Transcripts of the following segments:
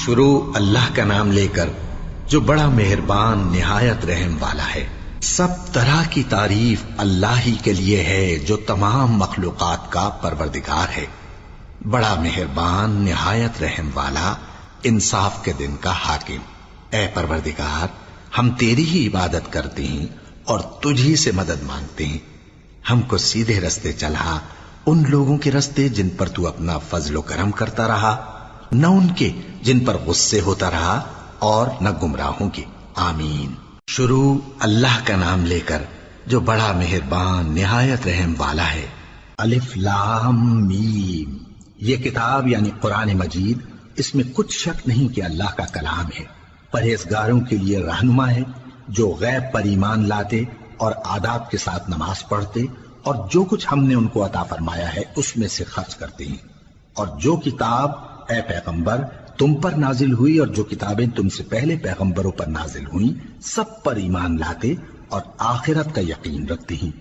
شروع اللہ کا نام لے کر جو بڑا مہربان نہایت رحم والا ہے۔ سب طرح کی تعریف اللہ ہی کے لیے ہے جو تمام مخلوقات کا پروردگار ہے، بڑا مہربان نہایت رحم والا، انصاف کے دن کا حاکم۔ اے پروردگار، ہم تیری ہی عبادت کرتے ہیں اور تجھی سے مدد مانگتے ہیں۔ ہم کو سیدھے رستے چلا، ان لوگوں کے رستے جن پر تو اپنا فضل و کرم کرتا رہا، نہ ان کے جن پر غصے ہوتا رہا، اور نہ گمراہوں کے۔ آمین۔ شروع اللہ کا نام لے کر جو بڑا مہربان نہایت رحم والا ہے۔ الف لام میم۔ یہ کتاب یعنی قرآن مجید، اس میں کچھ شک نہیں کہ اللہ کا کلام ہے، پرہیزگاروں کے لیے رہنما ہے، جو غیب پر ایمان لاتے اور آداب کے ساتھ نماز پڑھتے اور جو کچھ ہم نے ان کو عطا فرمایا ہے اس میں سے خرچ کرتے ہیں، اور جو کتاب اے پیغمبر تم پر نازل ہوئی اور جو کتابیں تم سے پہلے پیغمبروں پر نازل ہوئیں سب پر ایمان لاتے اور آخرت کا یقین رکھتے ہیں۔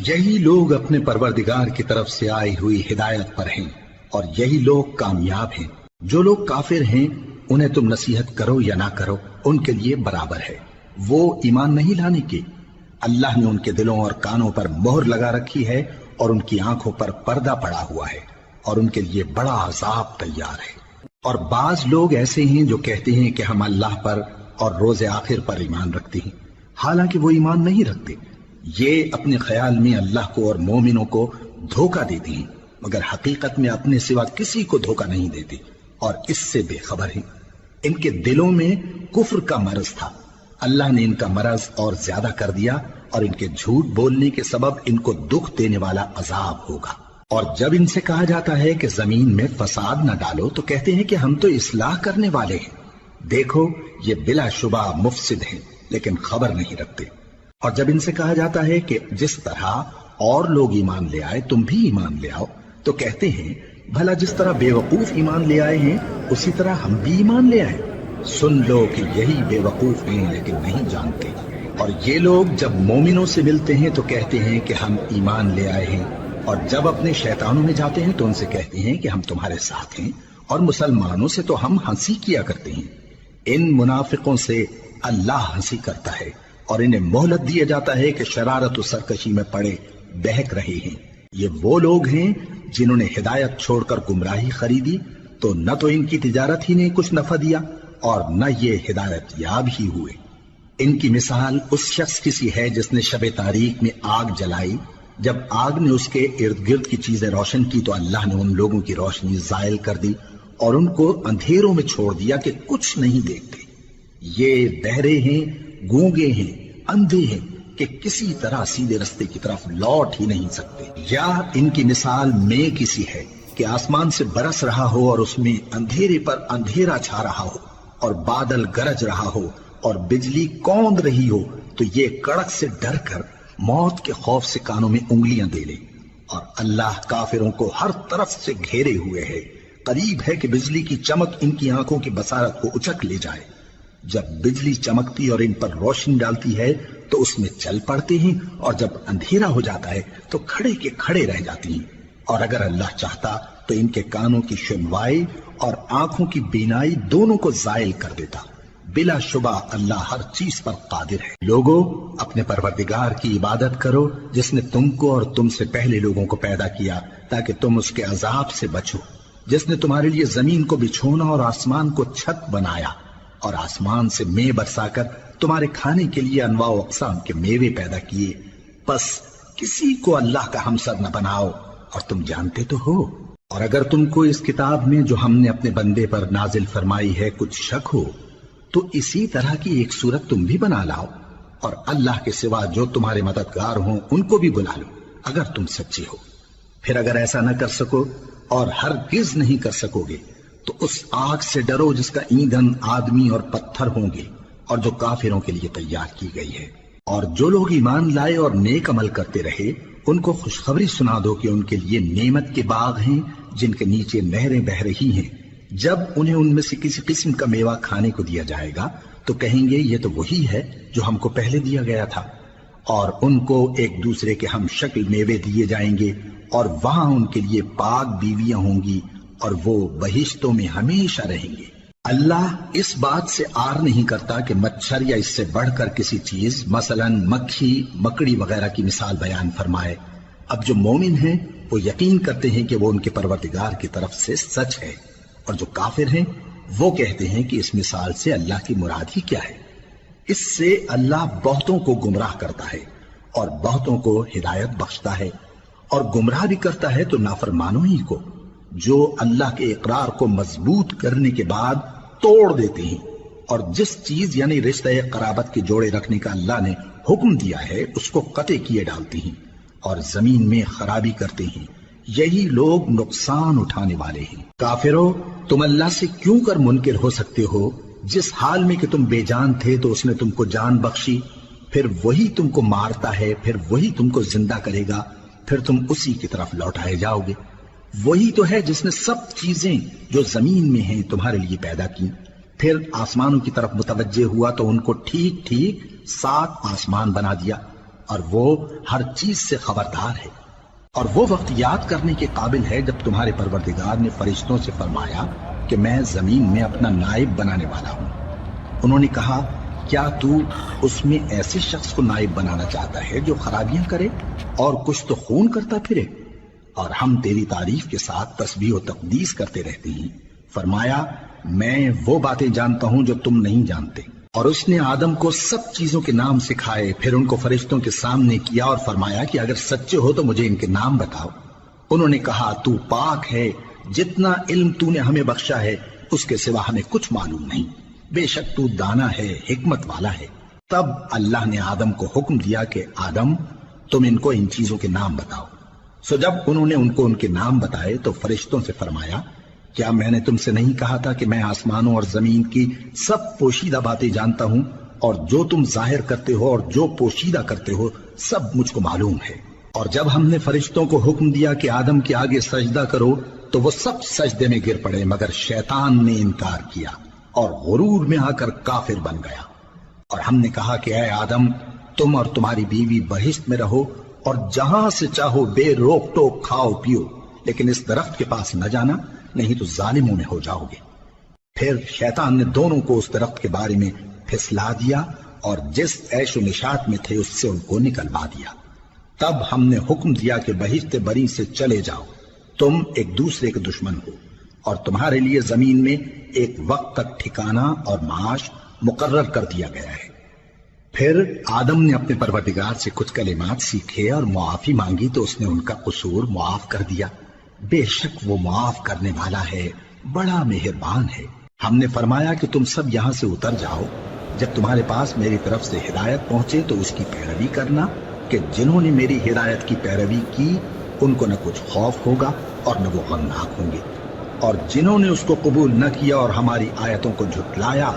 یہی لوگ اپنے پروردگار کی طرف سے آئی ہوئی ہدایت پر ہیں اور یہی لوگ کامیاب ہیں۔ جو لوگ کافر ہیں انہیں تم نصیحت کرو یا نہ کرو ان کے لیے برابر ہے، وہ ایمان نہیں لانے کے۔ اللہ نے ان کے دلوں اور کانوں پر مہر لگا رکھی ہے اور ان کی آنکھوں پر پردہ پڑا ہوا ہے اور ان کے لیے بڑا عذاب تیار ہے۔ اور بعض لوگ ایسے ہیں جو کہتے ہیں کہ ہم اللہ پر اور روز آخر پر ایمان رکھتے ہیں، حالانکہ وہ ایمان نہیں رکھتے۔ یہ اپنے خیال میں اللہ کو اور مومنوں کو دھوکہ دیتے ہیں، مگر حقیقت میں اپنے سوا کسی کو دھوکہ نہیں دیتے اور اس سے بے خبر ہیں۔ ان کے دلوں میں کفر کا مرض تھا، اللہ نے ان کا مرض اور زیادہ کر دیا اور ان کے جھوٹ بولنے کے سبب ان کو دکھ دینے والا عذاب ہوگا۔ اور جب ان سے کہا جاتا ہے کہ زمین میں فساد نہ ڈالو تو کہتے ہیں کہ ہم تو اصلاح کرنے والے ہیں۔ دیکھو یہ بلا شبہ مفسد ہیں لیکن خبر نہیں رکھتے۔ اور جب ان سے کہا جاتا ہے کہ جس طرح اور لوگ ایمان لے آئے تم بھی ایمان لے آؤ تو کہتے ہیں بھلا جس طرح بے وقوف ایمان لے آئے ہیں اسی طرح ہم بھی ایمان لے آئے۔ سن لو کہ یہی بے وقوف ہیں لیکن نہیں جانتے۔ اور یہ لوگ جب مومنوں سے ملتے ہیں تو کہتے ہیں کہ ہم ایمان لے آئے ہیں، اور جب اپنے شیطانوں میں جاتے ہیں تو ان سے کہتے ہیں کہ ہم تمہارے ساتھ ہیں، اور مسلمانوں سے تو ہم ہنسی کیا کرتے ہیں۔ ان منافقوں سے اللہ ہنسی کرتا ہے اور انہیں مہلت دیا جاتا ہے کہ شرارت و سرکشی میں پڑے بہک رہے ہیں۔ یہ وہ لوگ ہیں جنہوں نے ہدایت چھوڑ کر گمراہی خریدی، تو نہ تو ان کی تجارت ہی نے کچھ نفع دیا اور نہ یہ ہدایت یاب ہی ہوئے۔ ان کی مثال اس شخص کی سی ہے جس نے شب تاریک میں آگ جلائی، جب آگ نے اس کے ارد گرد کی چیزیں روشن کی تو اللہ نے ان لوگوں کی روشنی زائل کر دی اور ان کو اندھیروں میں چھوڑ دیا کہ کچھ نہیں دیکھتے۔ یہ بہرے ہیں، گونگے ہیں، اندھے ہیں کہ کسی طرح سیدھے رستے کی طرف لوٹ ہی نہیں سکتے۔ یا ان کی مثال میں کسی ہے کہ آسمان سے برس رہا ہو اور اس میں اندھیرے پر اندھیرا چھا رہا ہو اور بادل گرج رہا ہو اور بجلی کوند رہی ہو، تو یہ کڑک سے ڈر کر موت کے خوف سے کانوں میں انگلیاں دے لے۔ اور اللہ کافروں کو ہر طرف سے گھیرے ہوئے ہے، قریب ہے کہ بجلی کی چمک ان کی آنکھوں کی بصارت کو اچک لے جائے۔ جب بجلی چمکتی اور ان پر روشنی ڈالتی ہے تو اس میں چل پڑتے ہیں، اور جب اندھیرا ہو جاتا ہے تو کھڑے کے کھڑے رہ جاتی ہیں۔ اور اگر اللہ چاہتا تو ان کے کانوں کی سنوائی اور آنکھوں کی بینائی دونوں کو زائل کر دیتا۔ بلا شبہ اللہ ہر چیز پر قادر ہے۔ لوگو اپنے پروردگار کی عبادت کرو جس نے تم کو اور تم سے پہلے لوگوں کو پیدا کیا تاکہ تم اس کے عذاب سے بچو، جس نے تمہارے لیے زمین کو بچھونا اور آسمان کو چھت بنایا، اور آسمان سے مے برسا کر تمہارے کھانے کے لیے انواع و اقسام کے میوے پیدا کیے۔ پس کسی کو اللہ کا ہمسر نہ بناؤ، اور تم جانتے تو ہو۔ اور اگر تم کو اس کتاب میں جو ہم نے اپنے بندے پر نازل فرمائی ہے کچھ شک ہو تو اسی طرح کی ایک صورت تم بھی بنا لاؤ، اور اللہ کے سوا جو تمہارے مددگار ہوں ان کو بھی بلا لو اگر تم سچے ہو۔ پھر اگر ایسا نہ کر سکو اور ہرگز نہیں کر سکو گے تو اس آگ سے ڈرو جس کا ایندھن آدمی اور پتھر ہوں گے اور جو کافروں کے لیے تیار کی گئی ہے۔ اور جو لوگ ایمان لائے اور نیک عمل کرتے رہے ان کو خوشخبری سنا دو کہ ان کے لیے نعمت کے باغ ہیں جن کے نیچے نہریں بہہ رہی ہیں۔ جب انہیں ان میں سے کسی قسم کا میوہ کھانے کو دیا جائے گا تو کہیں گے یہ تو وہی ہے جو ہم کو پہلے دیا گیا تھا، اور ان کو ایک دوسرے کے ہم شکل میوے دیے جائیں گے، اور وہاں ان کے لیے پاک بیویاں ہوں گی اور وہ بہشتوں میں ہمیشہ رہیں گے۔ اللہ اس بات سے آر نہیں کرتا کہ مچھر یا اس سے بڑھ کر کسی چیز مثلاً مکھی مکڑی وغیرہ کی مثال بیان فرمائے۔ اب جو مومن ہیں وہ یقین کرتے ہیں کہ وہ ان کے پروردگار کی طرف سے سچ ہے، اور جو کافر ہیں وہ کہتے ہیں کہ اس مثال سے اللہ کی مراد ہی کیا ہے۔ اس سے اللہ بہتوں کو گمراہ کرتا ہے اور بہتوں کو ہدایت بخشتا ہے، اور گمراہ بھی کرتا ہے تو نافرمانوں ہی کو، جو اللہ کے اقرار کو مضبوط کرنے کے بعد توڑ دیتے ہیں، اور جس چیز یعنی رشتہ قرابت کے جوڑے رکھنے کا اللہ نے حکم دیا ہے اس کو قطع کیے ڈالتے ہیں اور زمین میں خرابی کرتے ہیں۔ یہی لوگ نقصان اٹھانے والے ہیں۔ کافرو، تم اللہ سے کیوں کر منکر ہو سکتے ہو؟ جس حال میں کہ تم بے جان تھے تو اس نے تم کو جان بخشی، پھر وہی تم کو مارتا ہے، پھر وہی تم کو زندہ کرے گا، پھر تم اسی کی طرف لوٹائے جاؤ گے۔ وہی تو ہے جس نے سب چیزیں جو زمین میں ہیں تمہارے لیے پیدا کی، پھر آسمانوں کی طرف متوجہ ہوا تو ان کو ٹھیک ٹھیک 7 آسمان بنا دیا، اور وہ ہر چیز سے خبردار ہے۔ اور وہ وقت یاد کرنے کے قابل ہے جب تمہارے پروردگار نے فرشتوں سے فرمایا کہ میں زمین میں اپنا نائب بنانے والا ہوں۔ انہوں نے کہا، کیا تو اس میں ایسے شخص کو نائب بنانا چاہتا ہے جو خرابیاں کرے اور کچھ تو خون کرتا پھرے؟ اور ہم تیری تعریف کے ساتھ تسبیح و تقدیس کرتے رہتے ہیں۔ فرمایا، میں وہ باتیں جانتا ہوں جو تم نہیں جانتے۔ اور اس نے آدم کو سب چیزوں کے نام سکھائے، پھر ان کو فرشتوں کے سامنے کیا اور فرمایا کہ اگر سچے ہو تو مجھے ان کے نام بتاؤ۔ انہوں نے کہا، تو پاک ہے، جتنا علم تو نے ہمیں بخشا ہے اس کے سوا ہمیں کچھ معلوم نہیں، بے شک تو دانا ہے، حکمت والا ہے۔ تب اللہ نے آدم کو حکم دیا کہ آدم، تم ان کو ان چیزوں کے نام بتاؤ۔ سو جب انہوں نے ان کو ان کے نام بتائے تو فرشتوں سے فرمایا، کیا میں نے تم سے نہیں کہا تھا کہ میں آسمانوں اور زمین کی سب پوشیدہ باتیں جانتا ہوں، اور جو تم ظاہر کرتے ہو اور جو پوشیدہ کرتے ہو سب مجھ کو معلوم ہے۔ اور جب ہم نے فرشتوں کو حکم دیا کہ آدم کے آگے سجدہ کرو تو وہ سب سجدے میں گر پڑے مگر شیطان نے انکار کیا اور غرور میں آ کر کافر بن گیا۔ اور ہم نے کہا کہ اے آدم، تم اور تمہاری بیوی بہشت میں رہو اور جہاں سے چاہو بے روک ٹوک کھاؤ پیو، لیکن اس درخت کے پاس نہ جانا، نہیں تو ظالموں میں ہو جاؤ گے۔ پھر شیطان نے دونوں کو اس درخت کے بارے میں پھسلا دیا اور جس عیش و نشاط میں تھے اس سے ان کو نکلوا دیا۔ تب ہم نے حکم دیا کہ بہشت بری سے چلے جاؤ، تم ایک دوسرے کے دشمن ہو، اور تمہارے لیے زمین میں ایک وقت تک ٹھکانہ اور معاش مقرر کر دیا گیا ہے۔ پھر آدم نے اپنے پروردگار سے کچھ کلمات سیکھے اور معافی مانگی تو اس نے ان کا قصور معاف کر دیا۔ بے شک وہ معاف کرنے والا ہے، بڑا مہربان ہے۔ ہم نے فرمایا کہ تم سب یہاں سے اتر جاؤ، جب تمہارے پاس میری طرف سے ہدایت پہنچے تو اس کی پیروی کرنا، کہ جنہوں نے میری ہدایت کی پیروی کی ان کو نہ کچھ خوف ہوگا اور نہ وہ غمناک ہوں گے، اور جنہوں نے اس کو قبول نہ کیا اور ہماری آیتوں کو جھٹلایا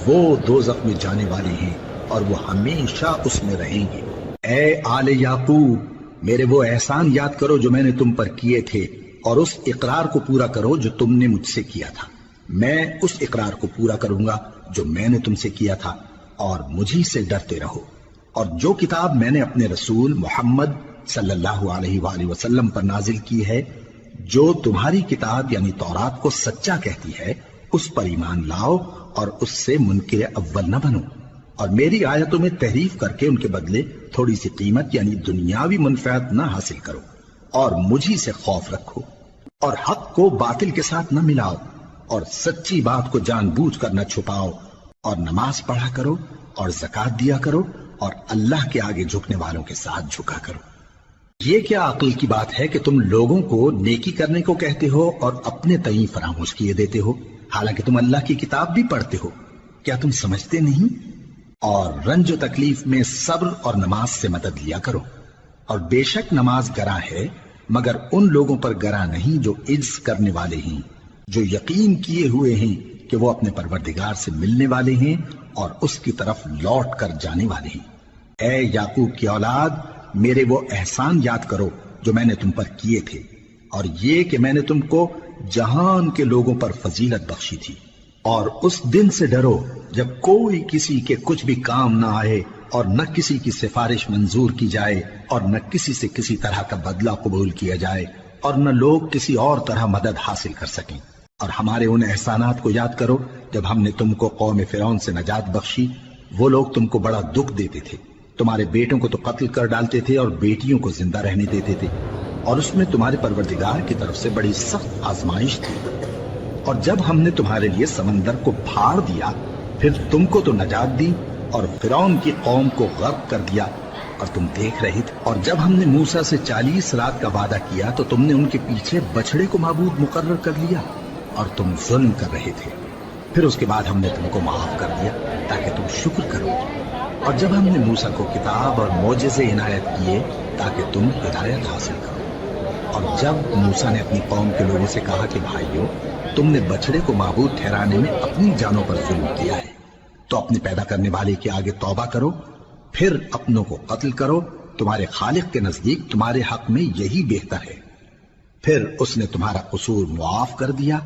وہ دوزخ میں جانے والے ہیں اور وہ ہمیشہ اس میں رہیں گے۔ اے آل یعقوب، میرے وہ احسان یاد کرو جو میں نے تم پر کیے تھے، اور اس اقرار کو پورا کرو جو تم نے مجھ سے کیا تھا۔ میں اس اقرار کو پورا کروں گا جو میں نے تم سے کیا تھا، اور مجھی سے ڈرتے رہو۔ اور جو کتاب میں نے اپنے رسول محمد صلی اللہ علیہ وآلہ وسلم پر نازل کی ہے، جو تمہاری کتاب یعنی تورات کو سچا کہتی ہے، اس پر ایمان لاؤ اور اس سے منکر اول نہ بنو، اور میری آیتوں میں تحریف کر کے ان کے بدلے تھوڑی سی قیمت یعنی دنیاوی منفعت نہ حاصل کرو، اور مجھی سے خوف رکھو، اور حق کو باطل کے ساتھ نہ ملاؤ، اور سچی بات کو جان بوجھ کر نہ چھپاؤ، اور نماز پڑھا کرو اور زکوٰۃ دیا کرو، اور اللہ کے آگے جھکنے والوں کے ساتھ جھکا کرو۔ یہ کیا عقل کی بات ہے کہ تم لوگوں کو نیکی کرنے کو کہتے ہو اور اپنے تئیں فراموش کیے دیتے ہو، حالانکہ تم اللہ کی کتاب بھی پڑھتے ہو؟ کیا تم سمجھتے نہیں؟ اور رنج و تکلیف میں صبر اور نماز سے مدد لیا کرو، اور بے شک نماز گراں ہے مگر ان لوگوں پر گراں نہیں جو عجز کرنے والے ہیں، جو یقین کیے ہوئے ہیں کہ وہ اپنے پروردگار سے ملنے والے ہیں اور اس کی طرف لوٹ کر جانے والے ہیں۔ اے یعقوب کی اولاد، میرے وہ احسان یاد کرو جو میں نے تم پر کیے تھے، اور یہ کہ میں نے تم کو جہان کے لوگوں پر فضیلت بخشی تھی۔ اور اس دن سے ڈرو جب کوئی کسی کے کچھ بھی کام نہ آئے، اور نہ کسی کی سفارش منظور کی جائے، اور نہ کسی سے کسی طرح کا بدلہ قبول کیا جائے، اور نہ لوگ کسی اور طرح مدد حاصل کر سکیں۔ اور ہمارے ان احسانات کو یاد کرو جب ہم نے تم کو قوم فرعون سے نجات بخشی، وہ لوگ تم کو بڑا دکھ دیتے تھے، تمہارے بیٹوں کو تو قتل کر ڈالتے تھے اور بیٹیوں کو زندہ رہنے دیتے تھے، اور اس میں تمہارے پروردگار کی طرف سے بڑی سخت آزمائش تھی۔ اور جب ہم نے تمہارے لیے سمندر کو پھاڑ دیا، پھر تم کو تو نجات دی اور فرعون کی قوم کو غرق کر دیا، اور تم دیکھ رہے تھے۔ اور جب ہم نے موسیٰ سے 40 رات کا وعدہ کیا تو تم نے ان کے پیچھے بچڑے کو معبود مقرر کر لیا اور تم ظلم کر رہے تھے۔ پھر اس کے بعد ہم نے تم کو معاف کر دیا تاکہ تم شکر کرو۔ اور جب ہم نے موسیٰ کو کتاب اور معجزے عنایت کیے تاکہ تم ہدایت حاصل کرو۔ اور جب موسیٰ نے اپنی قوم کے لوگوں سے کہا کہ بھائیو، تم نے بچڑے کو معبود ٹھہرانے میں اپنی جانوں پر ظلم کیا ہے، تو اپنے پیدا کرنے والے کے آگے توبہ کرو، پھر اپنوں کو قتل کرو، تمہارے خالق کے نزدیک تمہارے حق میں یہی بہتر ہے۔ پھر اس نے تمہارا قصور معاف کر دیا،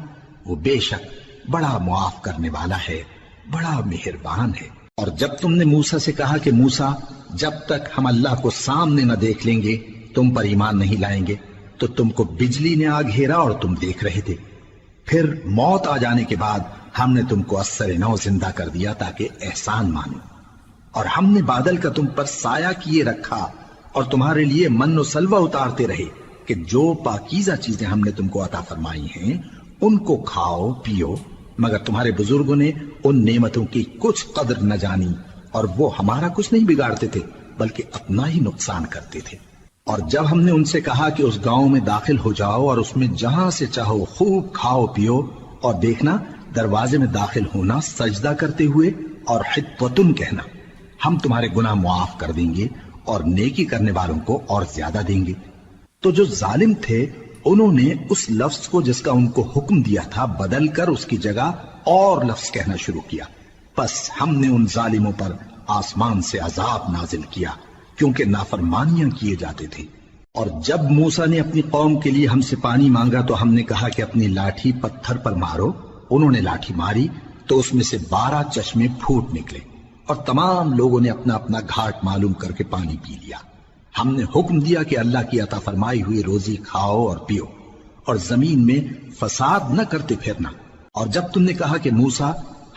وہ بے شک بڑا معاف کرنے والا ہے، بڑا مہربان ہے۔ اور جب تم نے موسیٰ سے کہا کہ موسیٰ، جب تک ہم اللہ کو سامنے نہ دیکھ لیں گے تم پر ایمان نہیں لائیں گے، تو تم کو بجلی نے آ گھیرا اور تم دیکھ رہے تھے۔ پھر موت آ جانے کے بعد ہم نے تم کو اثر نو زندہ کر دیا تاکہ احسان مانو۔ اور ہم نے بادل کا تم پر سایہ کیے رکھا اور تمہارے لیے من و سلوہ اتارتے رہے کہ جو پاکیزہ چیزیں ہم نے تم کو عطا فرمائی ہیں ان کو کھاؤ پیو، مگر تمہارے بزرگوں نے ان نعمتوں کی کچھ قدر نہ جانی، اور وہ ہمارا کچھ نہیں بگاڑتے تھے بلکہ اپنا ہی نقصان کرتے تھے۔ اور جب ہم نے ان سے کہا کہ اس گاؤں میں داخل ہو جاؤ اور اس میں جہاں سے چاہو خوب کھاؤ پیو، اور دیکھنا دروازے میں داخل ہونا سجدہ کرتے ہوئے اور حطوۃن کہنا، ہم تمہارے گناہ معاف کر دیں گے اور نیکی کرنے والوں کو اور زیادہ دیں گے۔ تو جو ظالم تھے انہوں نے اس لفظ کو جس کا ان کو حکم دیا تھا بدل کر اس کی جگہ اور لفظ کہنا شروع کیا، پس ہم نے ان ظالموں پر آسمان سے عذاب نازل کیا کیونکہ نافرمانیاں کیے جاتے تھے۔ اور جب موسیٰ نے اپنی قوم کے لیے ہم سے پانی مانگا تو ہم نے کہا کہ اپنی لاٹھی پتھر پر مارو۔ انہوں نے لاٹھی ماری تو اس میں سے 12 چشمے پھوٹ نکلے اور تمام لوگوں نے اپنا اپنا گھاٹ معلوم کر کے پانی پی لیا۔ ہم نے حکم دیا کہ اللہ کی عطا فرمائی ہوئی روزی کھاؤ اور پیو اور زمین میں فساد نہ کرتے پھرنا۔ اور جب تم نے کہا کہ موسیٰ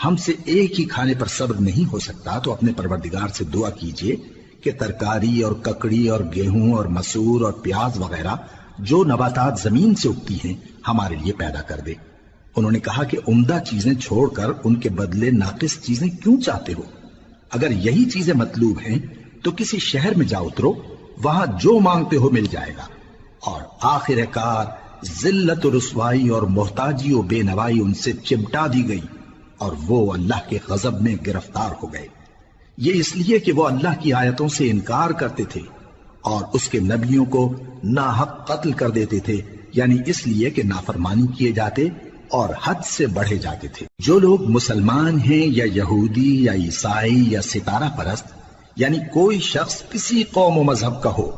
ہم سے ایک ہی کھانے پر صبر نہیں ہو سکتا تو اپنے پروردگار سے دعا کیجئے کہ ترکاری اور ککڑی اور گیہوں اور مسور اور پیاز وغیرہ جو نباتات زمین سے اگتی ہیں ہمارے لیے پیدا کر دے۔ انہوں نے کہا کہ عمدہ چیزیں چھوڑ کر ان کے بدلے ناقص چیزیں کیوں چاہتے ہو؟ اگر یہی چیزیں مطلوب ہیں تو کسی شہر میں جا اترو، وہاں جو مانگتے ہو مل جائے گا۔ اور آخر کار ذلت و رسوائی اور محتاجی و بے نوائی ان سے چمٹا دی گئی اور وہ اللہ کے غضب میں گرفتار ہو گئے، یہ اس لیے کہ وہ اللہ کی آیتوں سے انکار کرتے تھے اور اس کے نبیوں کو ناحق قتل کر دیتے تھے، یعنی اس لیے کہ نافرمانی کیے جاتے اور حد سے بڑھے جاتے تھے۔ جو لوگ مسلمان ہیں یا یہودی یا عیسائی یا ستارہ پرست، یعنی کوئی شخص کسی قوم و مذہب کا ہو،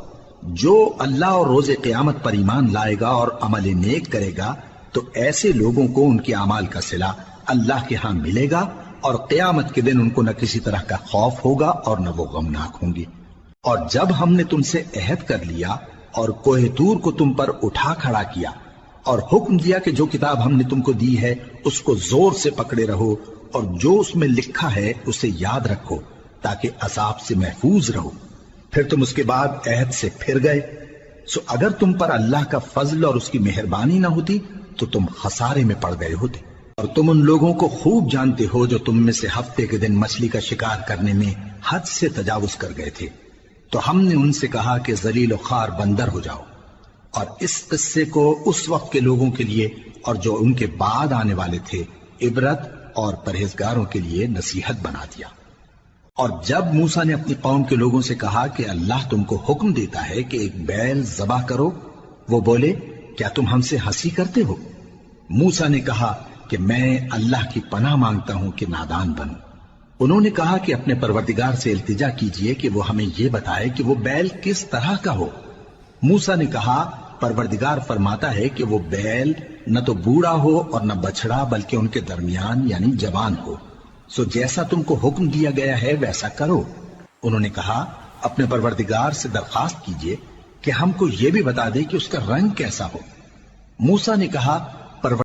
جو اللہ اور روز قیامت پر ایمان لائے گا اور عمل نیک کرے گا تو ایسے لوگوں کو ان کے اعمال کا صلہ اللہ کے ہاں ملے گا، اور قیامت کے دن ان کو نہ کسی طرح کا خوف ہوگا اور نہ وہ غمناک ہوں گے۔ اور جب ہم نے تم سے عہد کر لیا اور کوہ طور کو تم پر اٹھا کھڑا کیا اور حکم دیا کہ جو کتاب ہم نے تم کو دی ہے اس کو زور سے پکڑے رہو اور جو اس میں لکھا ہے اسے یاد رکھو تاکہ عذاب سے محفوظ رہو، پھر تم اس کے بعد عہد سے پھر گئے، سو اگر تم پر اللہ کا فضل اور اس کی مہربانی نہ ہوتی تو تم خسارے میں پڑ گئے ہوتے۔ اور تم ان لوگوں کو خوب جانتے ہو جو تم میں سے ہفتے کے دن مچھلی کا شکار کرنے میں حد سے تجاوز کر گئے تھے، تو ہم نے ان سے کہا کہ ذلیل و خوار بندر ہو جاؤ، اور اس قصے کو اس وقت کے لوگوں کے لیے اور جو ان کے بعد آنے والے تھے عبرت اور پرہیزگاروں کے لیے نصیحت بنا دیا۔ اور جب موسیٰ نے اپنی قوم کے لوگوں سے کہا کہ اللہ تم کو حکم دیتا ہے کہ ایک بیل ذبح کرو، وہ بولے کیا تم ہم سے ہنسی کرتے ہو؟ موسیٰ نے کہا کہ میں اللہ کی پناہ مانگتا ہوں کہ نادان بنوں۔ انہوں نے کہا کہ اپنے پروردگار سے التجا کیجئے کہ وہ ہمیں یہ بتائے کہ وہ بیل کس طرح کا ہو۔ موسیٰ نے کہا پروردگار فرماتا ہے کہ وہ بیل نہ تو بوڑھا ہو اور نہ بچڑا بلکہ ان کے درمیان یعنی جوان ہو، سو جیسا تم کو حکم دیا گیا ہے ویسا کرو۔ انہوں نے کہا اپنے پروردگار سے درخواست کیجئے کہ ہم کو یہ بھی بتا دے کہ اس کا رنگ کیسا ہو۔ موسیٰ نے کہا